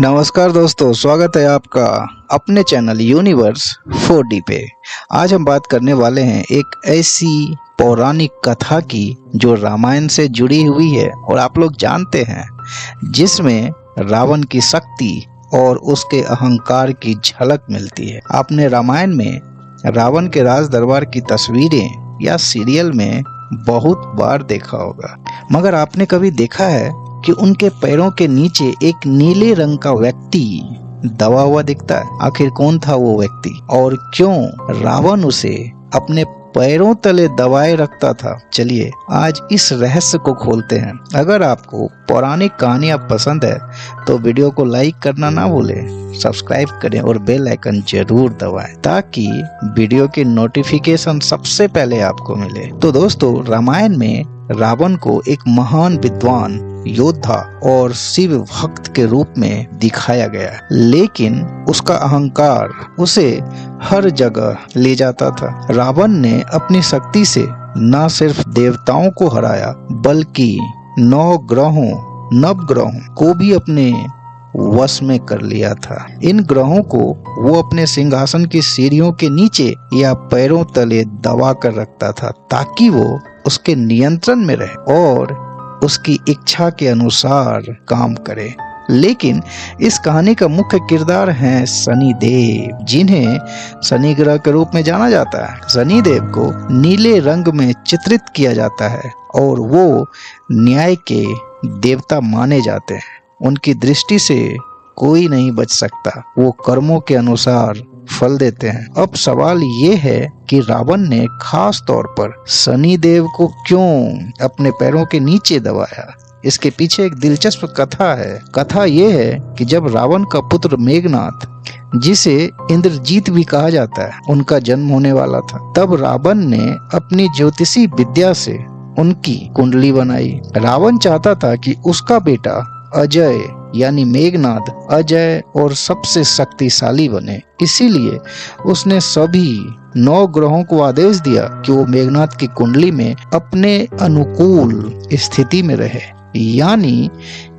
नमस्कार दोस्तों, स्वागत है आपका अपने चैनल यूनिवर्स 4D पे। आज हम बात करने वाले हैं एक ऐसी पौराणिक कथा की जो रामायण से जुड़ी हुई है और आप लोग जानते हैं, जिसमें रावण की शक्ति और उसके अहंकार की झलक मिलती है। आपने रामायण में रावण के राज दरबार की तस्वीरें या सीरियल में बहुत बार देखा होगा, मगर आपने कभी देखा है कि उनके पैरों के नीचे एक नीले रंग का व्यक्ति दबा हुआ दिखता है? आखिर कौन था वो व्यक्ति और क्यों रावण उसे अपने पैरों तले दबाए रखता था? चलिए आज इस रहस्य को खोलते हैं। अगर आपको पौराणिक कहानियां पसंद है तो वीडियो को लाइक करना ना भूलें, सब्सक्राइब करें और बेल आइकन जरूर दबाएं ताकि वीडियो की नोटिफिकेशन सबसे पहले आपको मिले। तो दोस्तों, रामायण में रावण को एक महान विद्वान, योद्धा और शिव भक्त के रूप में दिखाया गया, लेकिन उसका अहंकार उसे हर जगह ले जाता था। रावण ने अपनी शक्ति से न सिर्फ देवताओं को हराया बल्कि नवग्रहों को भी अपने वश में कर लिया था। इन ग्रहों को वो अपने सिंहासन की सीढ़ियों के नीचे या पैरों तले दबा कर रखता था ताकि वो उसके नियंत्रण में रहे और उसकी इच्छा के अनुसार काम करे। लेकिन इस कहानी का मुख्य किरदार हैं शनिदेव, जिन्हें शनि ग्रह के रूप में जाना जाता है। शनिदेव को नीले रंग में चित्रित किया जाता है और वो न्याय के देवता माने जाते हैं। उनकी दृष्टि से कोई नहीं बच सकता, वो कर्मों के अनुसार फल देते हैं। अब सवाल ये है कि रावण ने खास तौर पर शनिदेव को क्यों अपने पैरों के नीचे दबाया? इसके पीछे एक दिलचस्प कथा है। कथा ये है कि जब रावण का पुत्र मेघनाथ, जिसे इंद्रजीत भी कहा जाता है, उनका जन्म होने वाला था, तब रावण ने अपनी ज्योतिषी विद्या से उनकी कुंडली बनाई। रावण चाहता था कि उसका बेटा अजय यानी मेघनाथ अजय और सबसे शक्तिशाली बने। इसीलिए उसने सभी 9 ग्रहों को आदेश दिया कि वो मेघनाथ की कुंडली में अपने अनुकूल स्थिति में रहे, यानी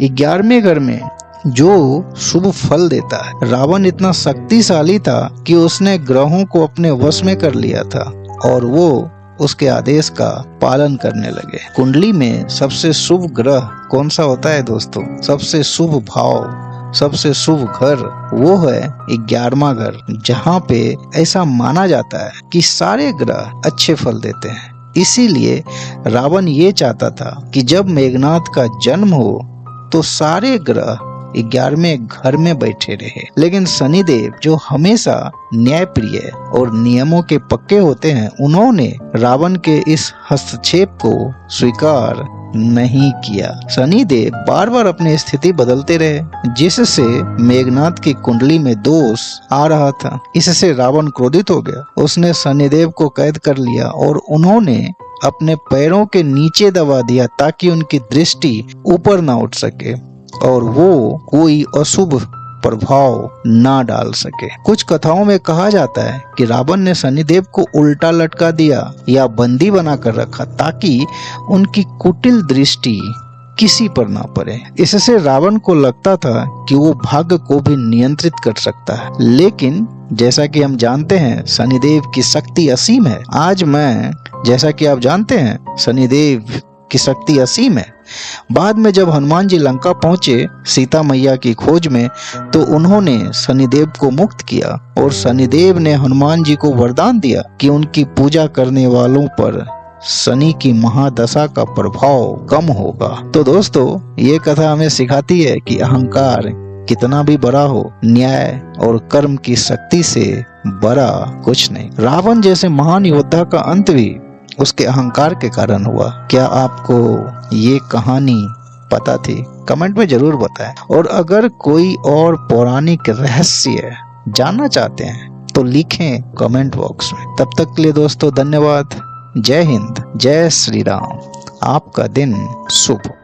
11वें घर में, जो शुभ फल देता है। रावण इतना शक्तिशाली था कि उसने ग्रहों को अपने वश में कर लिया था और वो उसके आदेश का पालन करने लगे। कुंडली में सबसे शुभ ग्रह कौन सा होता है दोस्तों? सबसे शुभ भाव, सबसे शुभ घर वो है 11वां घर, जहाँ पे ऐसा माना जाता है कि सारे ग्रह अच्छे फल देते हैं। इसीलिए रावण ये चाहता था कि जब मेघनाथ का जन्म हो तो सारे ग्रह 11वें घर में बैठे रहे। लेकिन शनिदेव, जो हमेशा न्यायप्रिय और नियमों के पक्के होते हैं, उन्होंने रावण के इस हस्तक्षेप को स्वीकार नहीं किया। शनिदेव बार बार अपनी स्थिति बदलते रहे, जिससे मेघनाथ की कुंडली में दोष आ रहा था। इससे रावण क्रोधित हो गया। उसने शनिदेव को कैद कर लिया और उन्होंने अपने पैरों के नीचे दबा दिया ताकि उनकी दृष्टि ऊपर ना उठ सके और वो कोई अशुभ प्रभाव ना डाल सके। कुछ कथाओं में कहा जाता है कि रावण ने शनिदेव को उल्टा लटका दिया या बंदी बना कर रखा ताकि उनकी कुटिल दृष्टि किसी पर ना पड़े। इससे रावण को लगता था कि वो भाग्य को भी नियंत्रित कर सकता है। लेकिन जैसा कि हम जानते हैं, शनिदेव की शक्ति असीम है। जैसा कि आप जानते हैं, शनिदेव की शक्ति असीम है। बाद में जब हनुमान जी लंका पहुंचे सीता मैया की खोज में, तो उन्होंने शनिदेव को मुक्त किया और शनिदेव ने हनुमान जी को वरदान दिया कि उनकी पूजा करने वालों पर शनि की महादशा का प्रभाव कम होगा। तो दोस्तों, ये कथा हमें सिखाती है कि अहंकार कितना भी बड़ा हो, न्याय और कर्म की शक्ति से बड़ा कुछ नहीं। रावण जैसे महान योद्धा का अंत भी उसके अहंकार के कारण हुआ। क्या आपको ये कहानी पता थी? कमेंट में जरूर बताएं। और अगर कोई और पौराणिक रहस्य जानना चाहते हैं तो लिखें कमेंट बॉक्स में। तब तक के लिए दोस्तों, धन्यवाद। जय हिंद, जय श्री राम। आपका दिन शुभ हो।